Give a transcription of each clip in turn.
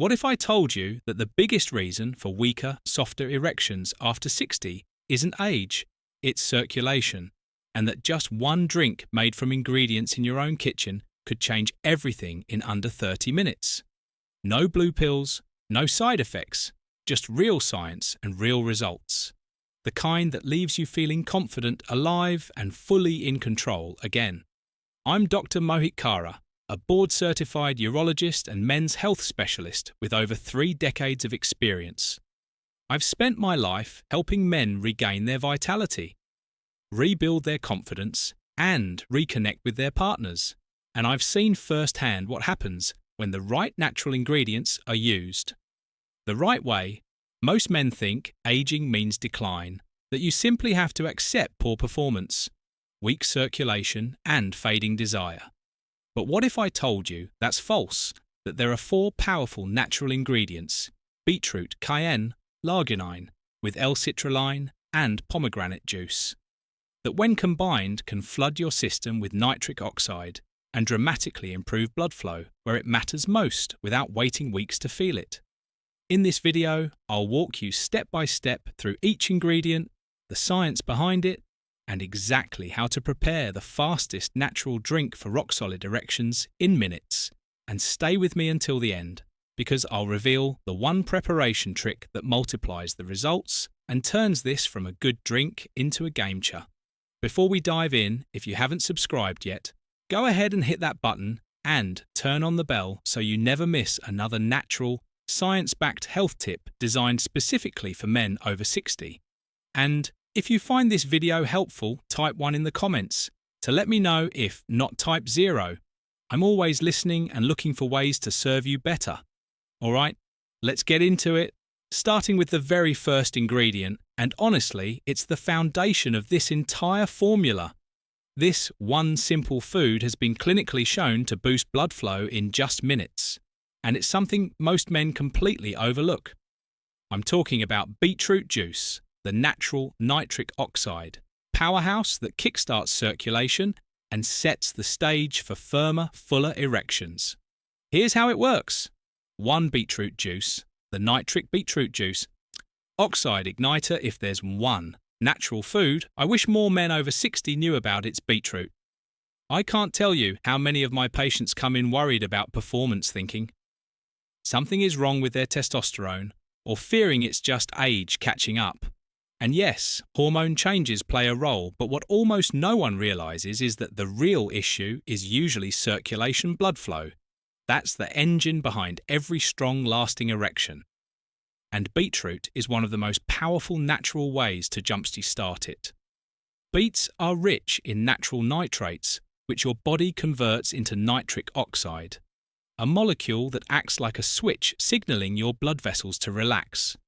What if I told you that the biggest reason for weaker, softer erections after 60 isn't age, it's circulation, and that just one drink made from ingredients in your own kitchen could change everything in under 30 minutes? No blue pills, no side effects, just real science and real results. The kind that leaves you feeling confident, alive, and fully in control again. I'm Dr. Mohit Kara, a board-certified urologist and men's health specialist with over 3 decades of experience. I've spent my life helping men regain their vitality, rebuild their confidence, and reconnect with their partners. And I've seen firsthand what happens when the right natural ingredients are used. The right way. Most men think aging means decline, that you simply have to accept poor performance, weak circulation, and fading desire. But what if I told you that's false, that there are 4 powerful natural ingredients, beetroot, cayenne, l'arginine, with L-citrulline and pomegranate juice, that when combined can flood your system with nitric oxide and dramatically improve blood flow where it matters most without waiting weeks to feel it? In this video, I'll walk you step by step through each ingredient, the science behind it, and exactly how to prepare the fastest natural drink for rock-solid erections in minutes. And stay with me until the end, because I'll reveal the one preparation trick that multiplies the results and turns this from a good drink into a game-changer. Before we dive in, if you haven't subscribed yet, go ahead and hit that button and turn on the bell so you never miss another natural, science-backed health tip designed specifically for men over 60. And if you find this video helpful, type 1 in the comments to let me know. If not, type 0. I'm always listening and looking for ways to serve you better. Alright, let's get into it, starting with the very first ingredient, and honestly, it's the foundation of this entire formula. This one simple food has been clinically shown to boost blood flow in just minutes, and it's something most men completely overlook. I'm talking about beetroot juice, the natural nitric oxide, powerhouse that kickstarts circulation and sets the stage for firmer, fuller erections. Here's how it works. 1 beetroot juice, the nitric beetroot juice. Oxide igniter if there's 1. Natural food, I wish more men over 60 knew about its beetroot. I can't tell you how many of my patients come in worried about performance, thinking something is wrong with their testosterone or fearing it's just age catching up. And yes, hormone changes play a role, but what almost no one realizes is that the real issue is usually circulation blood flow. That's the engine behind every strong, lasting erection. And beetroot is one of the most powerful natural ways to jumpstart it. Beets are rich in natural nitrates, which your body converts into nitric oxide, a molecule that acts like a switch signaling your blood vessels to relax.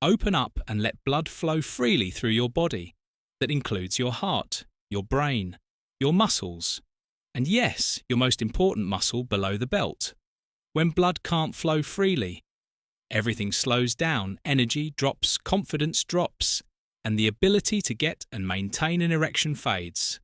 Open up and let blood flow freely through your body. That includes your heart, your brain, your muscles, and yes, your most important muscle below the belt. When blood can't flow freely, everything slows down, energy drops, confidence drops, and the ability to get and maintain an erection fades.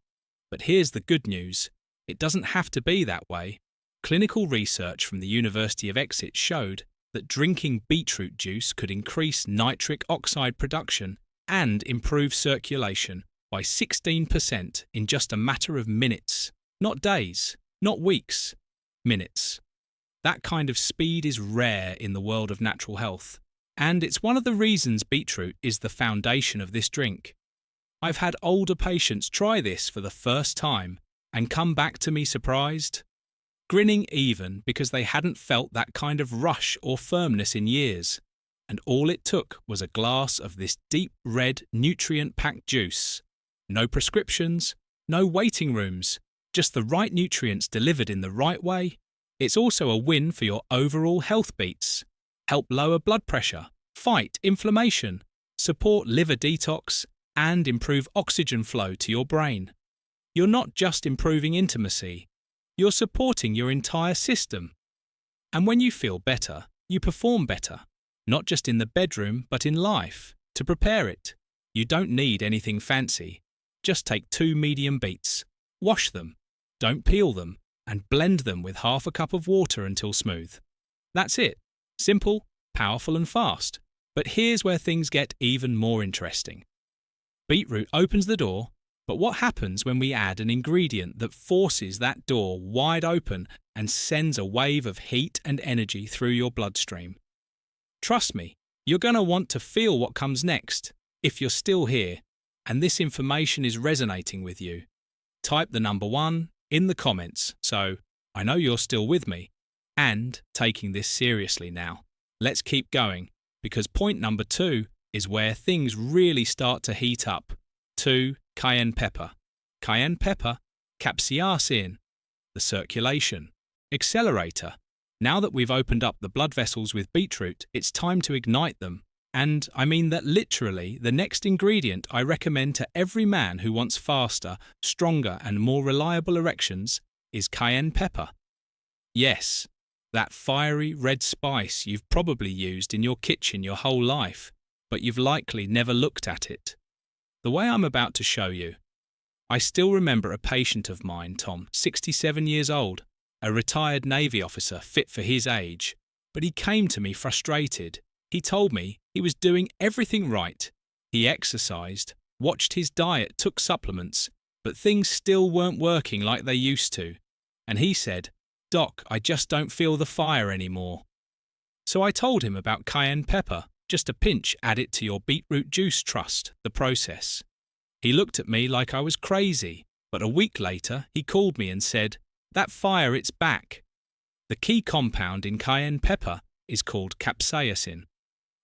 But here's the good news. It doesn't have to be that way. Clinical research from the University of Exeter showed that drinking beetroot juice could increase nitric oxide production and improve circulation by 16% in just a matter of minutes. Not days, not weeks, minutes. That kind of speed is rare in the world of natural health, and it's one of the reasons beetroot is the foundation of this drink. I've had older patients try this for the first time and come back to me surprised, grinning even because they hadn't felt that kind of rush or firmness in years, and all it took was a glass of this deep red nutrient-packed juice. No prescriptions, no waiting rooms, just the right nutrients delivered in the right way. It's also a win for your overall health beats. Help lower blood pressure, fight inflammation, support liver detox, and improve oxygen flow to your brain. You're not just improving intimacy, you're supporting your entire system. And when you feel better, you perform better, not just in the bedroom but in life. To prepare it, you don't need anything fancy. Just take 2 medium beets, wash them, don't peel them, and blend them with half a cup of water until smooth. That's it. Simple, powerful and fast. But here's where things get even more interesting. Beetroot opens the door, but what happens when we add an ingredient that forces that door wide open and sends a wave of heat and energy through your bloodstream? Trust me, you're going to want to feel what comes next if you're still here and this information is resonating with you. Type the number 1 in the comments so I know you're still with me and taking this seriously now. Let's keep going, because point number 2 is where things really start to heat up. 2. Cayenne pepper. Cayenne pepper, capsaicin, the circulation accelerator. Now that we've opened up the blood vessels with beetroot, it's time to ignite them. And I mean that literally. The next ingredient I recommend to every man who wants faster, stronger and more reliable erections is cayenne pepper. Yes, that fiery red spice you've probably used in your kitchen your whole life, but you've likely never looked at it. The way I'm about to show you. I still remember a patient of mine, Tom, 67 years old, a retired Navy officer fit for his age, but he came to me frustrated. He told me he was doing everything right. He exercised, watched his diet, took supplements, but things still weren't working like they used to. And he said, "Doc, I just don't feel the fire anymore." So I told him about cayenne pepper. Just a pinch, add it to your beetroot juice, trust the process. He looked at me like I was crazy, but a week later he called me and said, "That fire, it's back." The key compound in cayenne pepper is called capsaicin.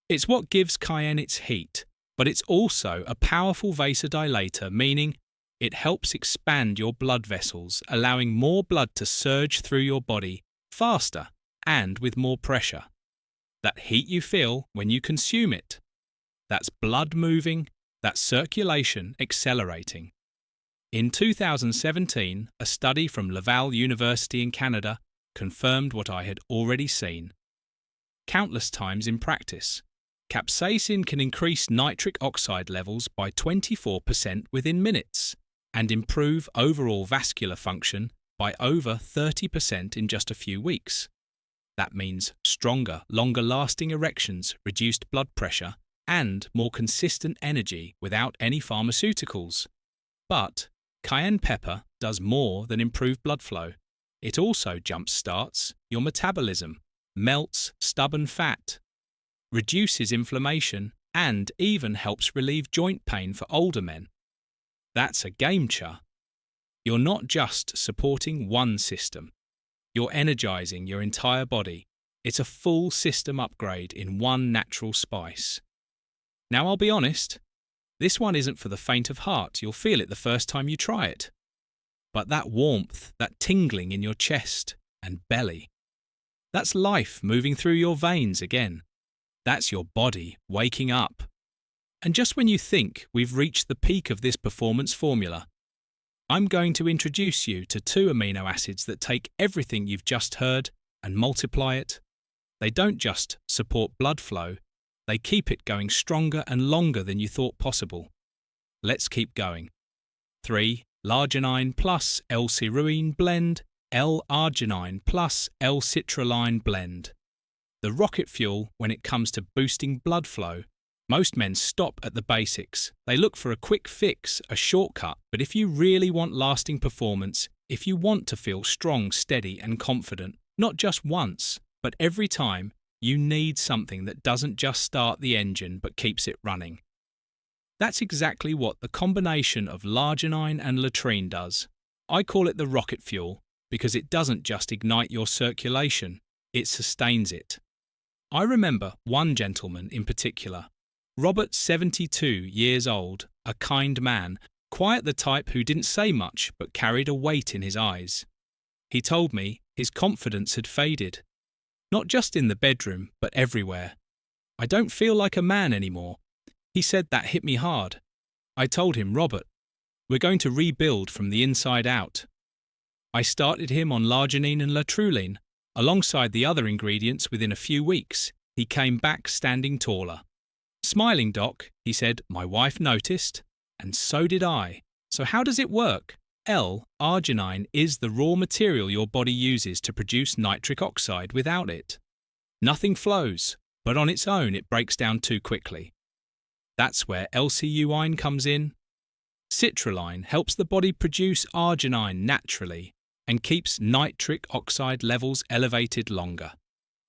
It's what gives cayenne its heat, but it's also a powerful vasodilator, meaning it helps expand your blood vessels, allowing more blood to surge through your body faster and with more pressure. That heat you feel when you consume it. That's blood moving, that's circulation accelerating. In 2017, a study from Laval University in Canada confirmed what I had already seen countless times in practice. Capsaicin can increase nitric oxide levels by 24% within minutes and improve overall vascular function by over 30% in just a few weeks. That means stronger, longer-lasting erections, reduced blood pressure, and more consistent energy without any pharmaceuticals. But cayenne pepper does more than improve blood flow. It also jump-starts your metabolism, melts stubborn fat, reduces inflammation, and even helps relieve joint pain for older men. That's a game-changer. You're not just supporting one system. You're energizing your entire body. It's a full system upgrade in one natural spice. Now I'll be honest, this one isn't for the faint of heart. You'll feel it the first time you try it. But that warmth, that tingling in your chest and belly, that's life moving through your veins again. That's your body waking up. And just when you think we've reached the peak of this performance formula, I'm going to introduce you to 2 amino acids that take everything you've just heard and multiply it. They don't just support blood flow, they keep it going stronger and longer than you thought possible. Let's keep going. 3. Larginine plus L-serine blend, L-arginine plus L-citrulline blend. The rocket fuel when it comes to boosting blood flow. Most men stop at the basics. They look for a quick fix, a shortcut, but if you really want lasting performance, if you want to feel strong, steady and confident, not just once, but every time, you need something that doesn't just start the engine but keeps it running. That's exactly what the combination of larginine and latrine does. I call it the rocket fuel because it doesn't just ignite your circulation, it sustains it. I remember one gentleman in particular, Robert, 72 years old, a kind man, quite the type who didn't say much but carried a weight in his eyes. He told me his confidence had faded. Not just in the bedroom, but everywhere. I don't feel like a man anymore. He said that hit me hard. I told him, Robert, we're going to rebuild from the inside out. I started him on larginine and latrulline. Alongside the other ingredients within a few weeks, he came back standing taller. Smiling, Doc, he said, my wife noticed, and so did I. So how does it work? L-arginine is the raw material your body uses to produce nitric oxide. Without it, Nothing flows, but on its own it breaks down too quickly. That's where LCUine comes in. Citrulline helps the body produce arginine naturally and keeps nitric oxide levels elevated longer.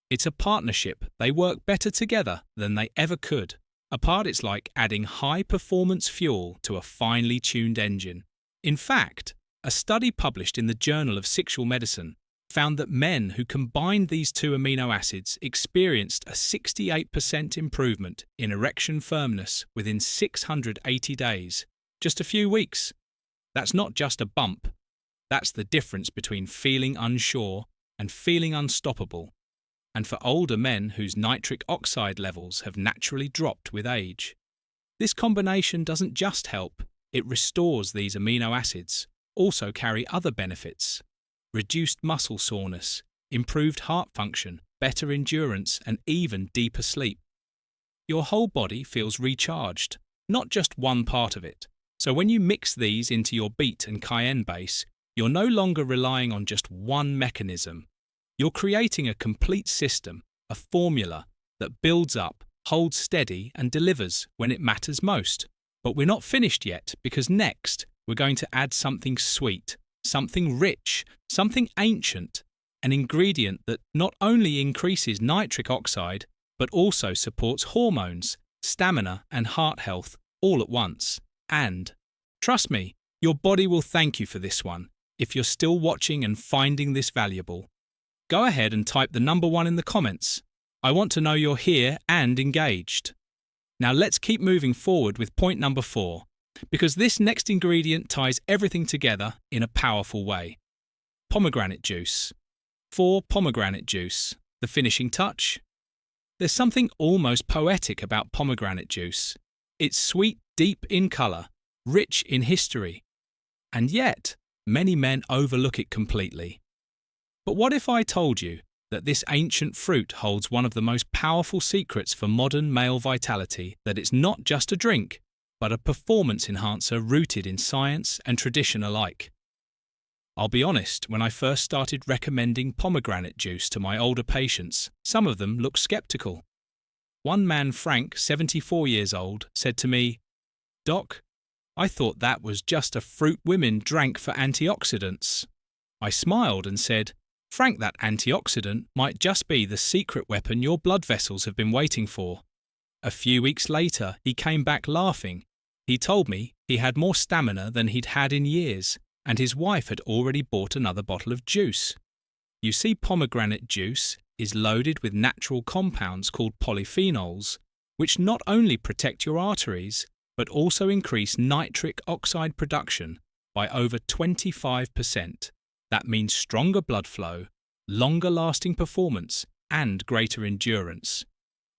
It's a partnership. They work better together than they ever could. Apart, it's like adding high-performance fuel to a finely tuned engine. In fact, a study published in the Journal of Sexual Medicine found that men who combined these two amino acids experienced a 68% improvement in erection firmness within 680 days, just a few weeks. That's not just a bump. That's the difference between feeling unsure and feeling unstoppable. And for older men whose nitric oxide levels have naturally dropped with age. This combination doesn't just help, it restores these amino acids, also carry other benefits: reduced muscle soreness, improved heart function, better endurance, and even deeper sleep. Your whole body feels recharged, not just one part of it. So when you mix these into your beet and cayenne base, you're no longer relying on just one mechanism. You're creating a complete system, a formula that builds up, holds steady, and delivers when it matters most. But we're not finished yet, because next we're going to add something sweet, something rich, something ancient, an ingredient that not only increases nitric oxide, but also supports hormones, stamina, and heart health all at once. And, trust me, your body will thank you for this one if you're still watching and finding this valuable. Go ahead and type the number 1 in the comments. I want to know you're here and engaged. Now let's keep moving forward with point number 4, because this next ingredient ties everything together in a powerful way. Pomegranate juice. 4 pomegranate juice, the finishing touch. There's something almost poetic about pomegranate juice. It's sweet, deep in colour, rich in history, and yet many men overlook it completely. But what if I told you that this ancient fruit holds one of the most powerful secrets for modern male vitality, that it's not just a drink, but a performance enhancer rooted in science and tradition alike? I'll be honest, when I first started recommending pomegranate juice to my older patients, some of them looked skeptical. One man, Frank, 74 years old, said to me, "Doc, I thought that was just a fruit women drank for antioxidants." I smiled and said, "Frank, that antioxidant might just be the secret weapon your blood vessels have been waiting for." A few weeks later, he came back laughing. He told me he had more stamina than he'd had in years, and his wife had already bought another bottle of juice. You see, pomegranate juice is loaded with natural compounds called polyphenols, which not only protect your arteries, but also increase nitric oxide production by over 25%. That means stronger blood flow, longer lasting performance, and greater endurance.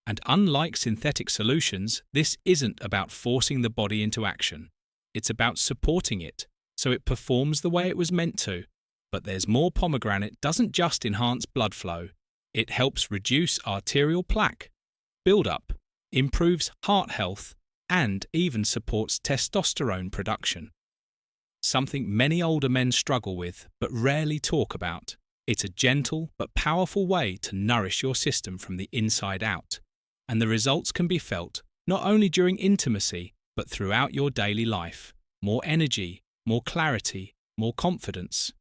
And unlike synthetic solutions, this isn't about forcing the body into action. It's about supporting it, so it performs the way it was meant to. But there's more. Pomegranate doesn't just enhance blood flow, it helps reduce arterial plaque, build-up, improves heart health, and even supports testosterone production. Something many older men struggle with but rarely talk about. It's a gentle but powerful way to nourish your system from the inside out, and the results can be felt not only during intimacy but throughout your daily life. More energy, more clarity, more confidence.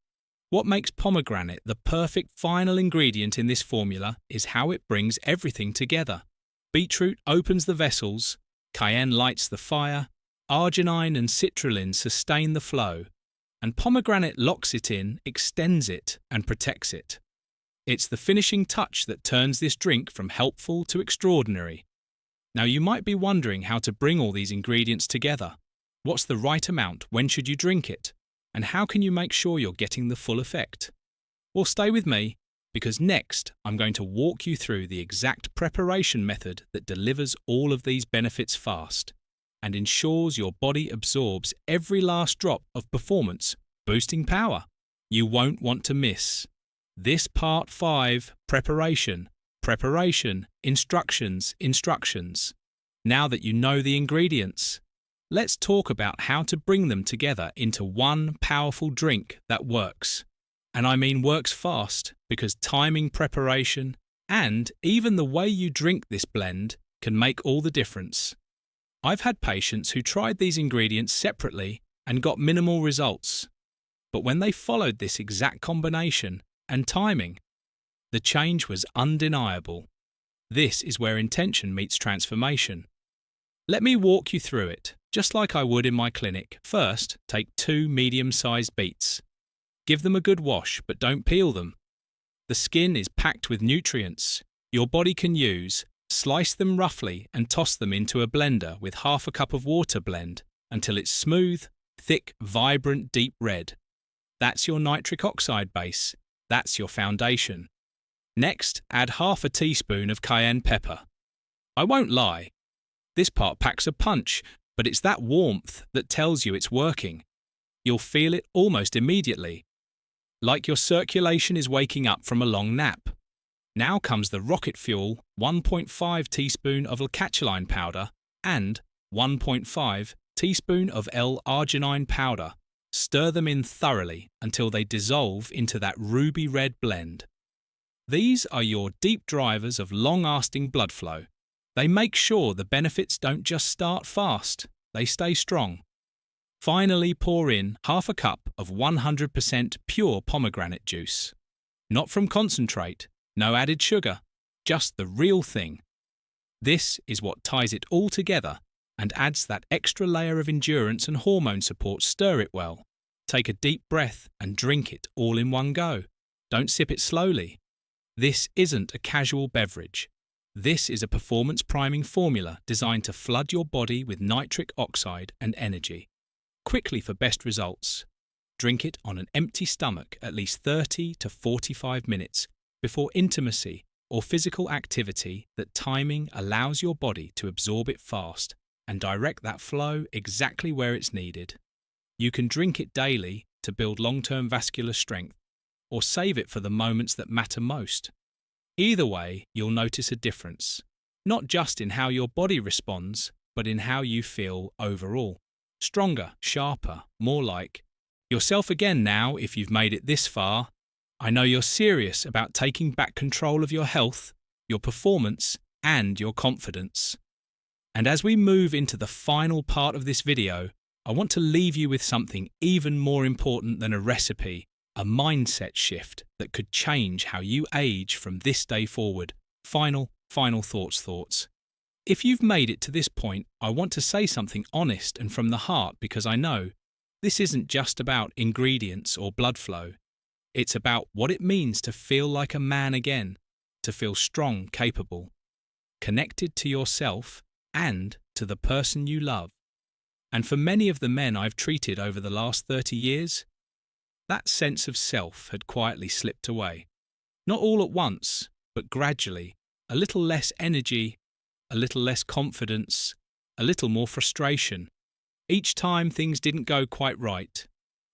What makes pomegranate the perfect final ingredient in this formula is how it brings everything together. Beetroot opens the vessels, cayenne lights the fire, arginine and citrulline sustain the flow, and pomegranate locks it in, extends it, and protects it. It's the finishing touch that turns this drink from helpful to extraordinary. Now you might be wondering how to bring all these ingredients together. What's the right amount? When should you drink it? And how can you make sure you're getting the full effect? Well, stay with me, because next I'm going to walk you through the exact preparation method that delivers all of these benefits fast and ensures your body absorbs every last drop of performance, boosting power. You won't want to miss this part 5, preparation, instructions. Now that you know the ingredients, let's talk about how to bring them together into one powerful drink that works. And I mean works fast, because timing preparation, And even the way you drink this blend can make all the difference. I've had patients who tried these ingredients separately and got minimal results. But when they followed this exact combination and timing, the change was undeniable. This is where intention meets transformation. Let me walk you through it, just like I would in my clinic. First, take 2 medium-sized beets. Give them a good wash, but don't peel them. The skin is packed with nutrients your body can use. Slice them roughly and toss them into a blender with half a cup of water. Blend until it's smooth, thick, vibrant, deep red. That's your nitric oxide base. That's your foundation. Next, add half a teaspoon of cayenne pepper. I won't lie, this part packs a punch, but it's that warmth that tells you it's working. You'll feel it almost immediately, like your circulation is waking up from a long nap. Now comes the rocket fuel, 1.5 teaspoon of L-catecholine powder and 1.5 teaspoon of L-arginine powder. Stir them in thoroughly until they dissolve into that ruby red blend. These are your deep drivers of long-lasting blood flow. They make sure the benefits don't just start fast, they stay strong. Finally, pour in half a cup of 100% pure pomegranate juice. Not from concentrate, no added sugar, just the real thing. This is what ties it all together and adds that extra layer of endurance and hormone support. Stir it well. Take a deep breath and drink it all in one go. Don't sip it slowly. This isn't a casual beverage. This is a performance priming formula designed to flood your body with nitric oxide and energy. Quickly for best results. Drink it on an empty stomach at least 30 to 45 minutes before intimacy or physical activity. That timing allows your body to absorb it fast and direct that flow exactly where it's needed. You can drink it daily to build long-term vascular strength, or save it for the moments that matter most. Either way, you'll notice a difference, not just in how your body responds, but in how you feel overall. Stronger, sharper, more like yourself again now. If you've made it this far, I know you're serious about taking back control of your health, your performance, and your confidence. And as we move into the final part of this video, I want to leave you with something even more important than a recipe, a mindset shift that could change how you age from this day forward. Final thoughts. If you've made it to this point, I want to say something honest and from the heart, because I know this isn't just about ingredients or blood flow. It's about what it means to feel like a man again, to feel strong, capable, connected to yourself and to the person you love. And for many of the men I've treated over the last 30 years, that sense of self had quietly slipped away. Not all at once, but gradually. A little less energy, a little less confidence, a little more frustration. Each time things didn't go quite right.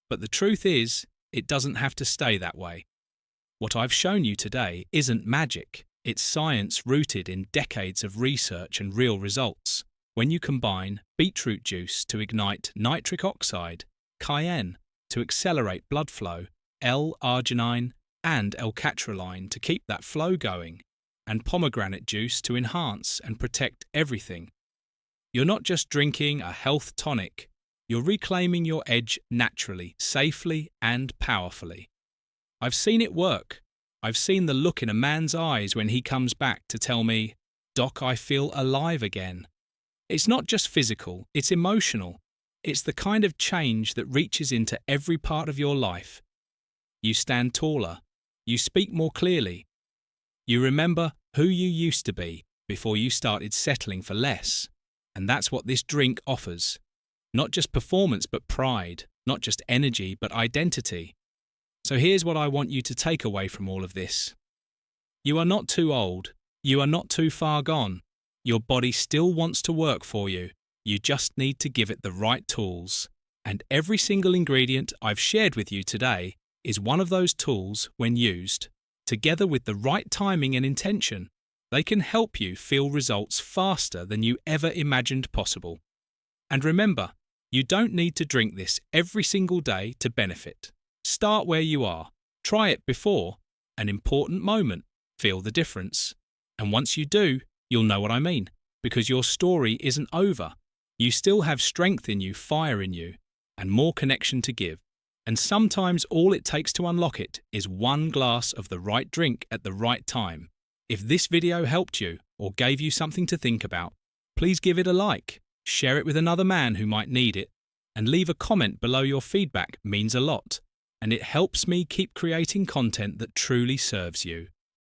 But the truth is, it doesn't have to stay that way. What I've shown you today isn't magic. It's science rooted in decades of research and real results. When you combine beetroot juice to ignite nitric oxide, cayenne to accelerate blood flow, L-arginine and L-catecholine to keep that flow going, and pomegranate juice to enhance and protect everything, you're not just drinking a health tonic, you're reclaiming your edge naturally, safely and powerfully. I've seen it work. I've seen the look in a man's eyes when he comes back to tell me, "Doc, I feel alive again." It's not just physical, it's emotional. It's the kind of change that reaches into every part of your life. You stand taller. You speak more clearly. You remember who you used to be before you started settling for less. And that's what this drink offers. Not just performance, but pride. Not just energy, but identity. So here's what I want you to take away from all of this. You are not too old. You are not too far gone. Your body still wants to work for you. You just need to give it the right tools. And every single ingredient I've shared with you today is one of those tools. When used together with the right timing and intention, they can help you feel results faster than you ever imagined possible. And remember, you don't need to drink this every single day to benefit. Start where you are. Try it before an important moment, feel the difference. And once you do, you'll know what I mean, because your story isn't over. You still have strength in you, fire in you, and more connection to give. And sometimes all it takes to unlock it is one glass of the right drink at the right time. If this video helped you or gave you something to think about, please give it a like, share it with another man who might need it, and leave a comment below. Your feedback means a lot, and it helps me keep creating content that truly serves you.